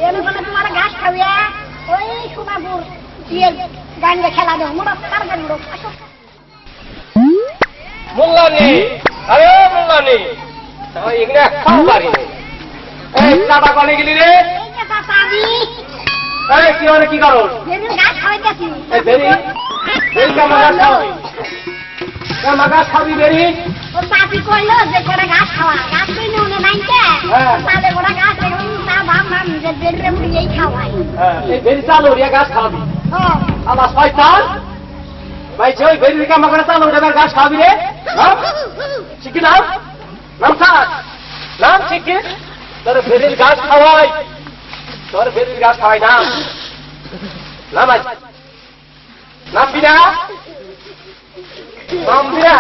এরকম তোমার ঘাস খাওয়া ওই সোনাপুর দিয়ে গাঙ্গে খেলা দেবো মোটা তাড়াতাড়ি লোক মোল্লানি আরে মোল্লানি এগুলো খাও পারি এই চাটা কনে গেলি রে এই কি মানে কি করো ঘাস খাওয়াইতেছি এই বেরি এই কামা ঘাস খাওয়াবি কামা ঘাস খাবি বেরি ও চাচি কইলো যে করে ঘাস খাওয়া ঘাস কিনে উনি নাইতে তাহলে ওরা ঘাস তা ভাব না নিজের বেডরে মুড়িয়েই খাওয়াই এই বেরি চালো রিয়া ঘাস খাওয়াবি আল্লাহ শয়তান ভাই যে ওই বেরি কামা করে চালো রে ঘাস খাওয়াবি রে শিখি নাম নাম থাক নাম শিখি তোর বেরির ঘাস খাওয়াই তোর বেরির ঘাস খাওয়াই নাম নাম আজ নাম বিনা নাম বিনা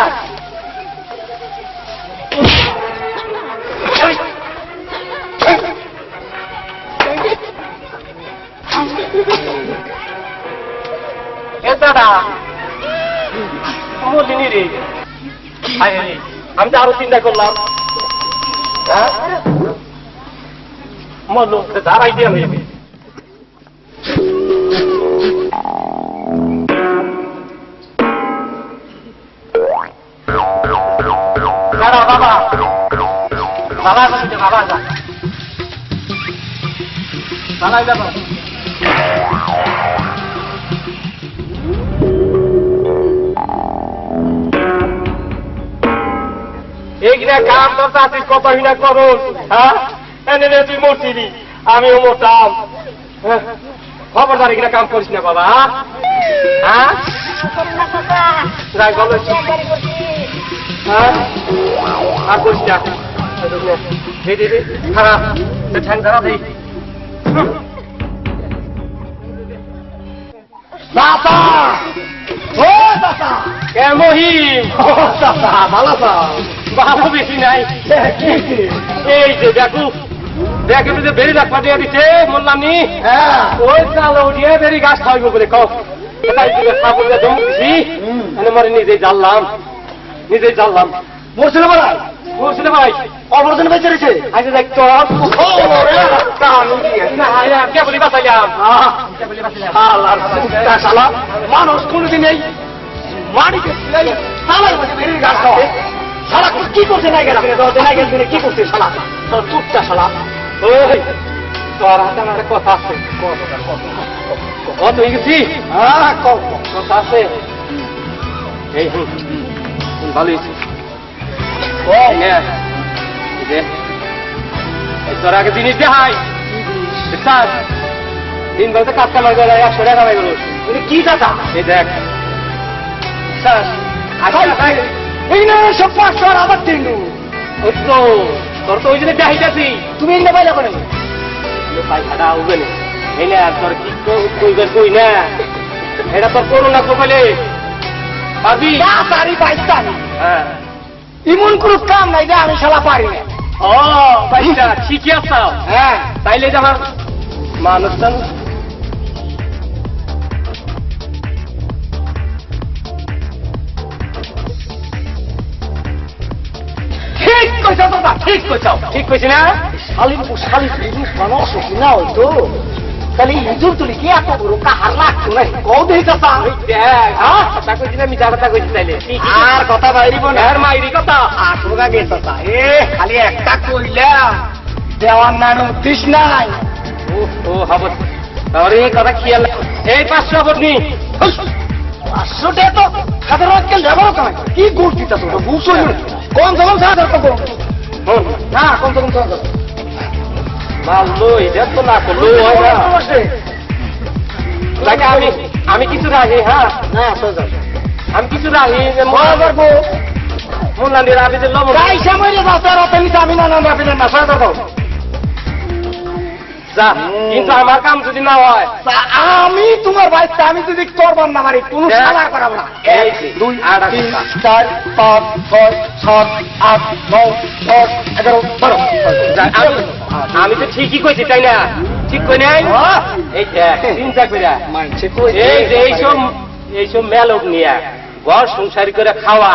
দাদা বলিনি রে আমি তো আরো চিন্তা করলাম মরলো দাঁড়াই দিয়ে আমি দাঁড়া বাবা বাবা বাবা যা দাঁড়াই যাবো এইগুলা কাম তো চাষির কথা হিনা করুন হ্যাঁ এনে তুই মরছিলি আমিও মরতাম খবরদার এগুলা কাম করিস না বাবা হ্যাঁ আর করিস না খারাপ ঠ্যাং ধরা দিই মহিম ভালো ভালো বেশি নাই এই যে দেখো দেখে যে বেরি রাখা দিয়ে দিচ্ছে বললাম নি ওই চালো দিয়ে বেরি গাছ খাওয়াইব বলে কম মরে নিজেই জানলাম মরছিল ভাই অবর্জন বেঁচে রয়েছে আগে দেখতো কে বলি বাঁচাইলাম মানুষ কোনদিন এই মাটিকে বেরির গাছ খাওয়া শালা কি করছে না গেল কি করছে শালা তোর চুপটা শালা ওই তোর হাতে আমার কথা আছে কত হয়ে গেছি কথা আছে এই ভালো হয়েছে তোর আগে জিনিস দেখাই দিন বলতে কাজ কামাই করে 100 টাকা পাই কি দাদা এই দেখ এই না সব 500 আর আবার 3 ওই তো তোর তো ওই জন্য দেখাইতেছি তুমি এই না পাইলা করে পাইখাটা উঠবে না এই না তোর কি কইবেন কই না এটা তোর করো না কপালে পাবি তারি পাইতানি হ্যাঁ ইমন কোনো কাম নাই যে আমি শালা পারি না ও ভাইটা ঠিকই আছে হ্যাঁ তাইলে যে আমার মানুষজন ঠিক কইছি না শালি মানুষ না হইতো তাহলে ইঁদুর তুলি কি এত বড় কাহার লাগতো না কও দেই চাচা কথা কইছি না আমি যা কথা কইছি তাইলে আর কথা বাইরিব না আর মাইরি কথা আসোগা গে চাচা খালি একটা কইলা দেওয়ার নানো দিস নাই ও হবত আরে কথা খেয়াল এই 500 বদনি 500 টাকা তো খাদের আজকাল যাবো কেন কি করছিস তো বুঝছো কোন জবাব সাদা করব না কোন জবাব মারলো এটা তো না করলো আমি কিছু রাখি হ্যাঁ আমি কিছু রাখি মোল্লান্ডির আবিদের লবণ আমি না কিন্তু আমার কাম যদি না হয় আমি তোমার বাড়িতে আমি যদি করবার না পারি কোন করাবো না 1 2 3 4 5 6 7 8 9 10 11 12 আমি তো ঠিকই কইছি তাই না ঠিক কই নাই এই চিন্তা করে এইসব মেলোক নিয়ে ঘর সংসারী করে খাওয়া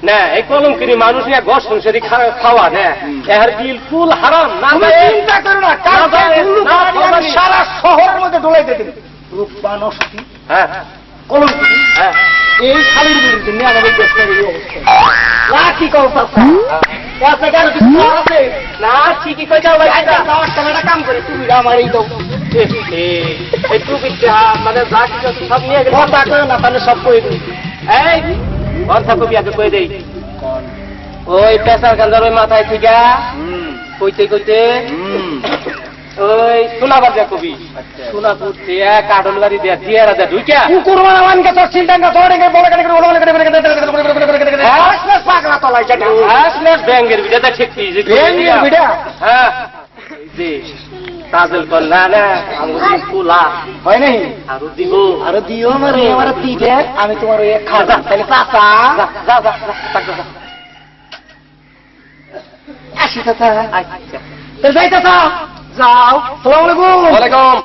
না এই কলঙ্কিনী মানুষ নিয়ে ঘর সংসারী খাওয়া না এর বিলকুল হারাম না চিন্তা করো না রূপবান অসতি হ্যাঁ কলঙ্ক হ্যাঁ এই শালির বিরুদ্ধে নিয়ে আমাদের দেশের এই অবস্থা না কি করতে আছে কেন কিছু আছে না ঠিকই কই যাও ভাই যাওয়ার টাকাটা কাম করে তুমি আমার এই দাও একটু বিদ্যা মানে যা কিছু আছে সব নিয়ে গেলে কথা করে না তাহলে সব করে দিই এই কথা কবি আগে কই দেই ওই পেশার গান্ধার ওই মাথায় ঠিকা কইতে কইতে ওই সোনাবার যা কবি সোনাপুর দিয়া কাঠল বাড়ি দিয়া দিয়ারা যা ঢুকিয়া কুকুর মানা মানকে তোর চিন্তা না তোর এখানে বলে কেটে বলে কেটে পাগলা তলায় কেটে আসলে ব্যাঙ্গের বিটা ঠিকই যে ব্যাঙ্গের বিটা? হ্যাঁ জি তাজল কর না না আমি কুলা হয় নাই আরো দিব আরে দিও আমার দিবে আমি তোমার ওই খাজা তাহলে চাচা যা যা যা যা আসি চাচা আচ্ছা তো যাই চাচা যাও সালাম আলাইকুম ওয়ালাইকুম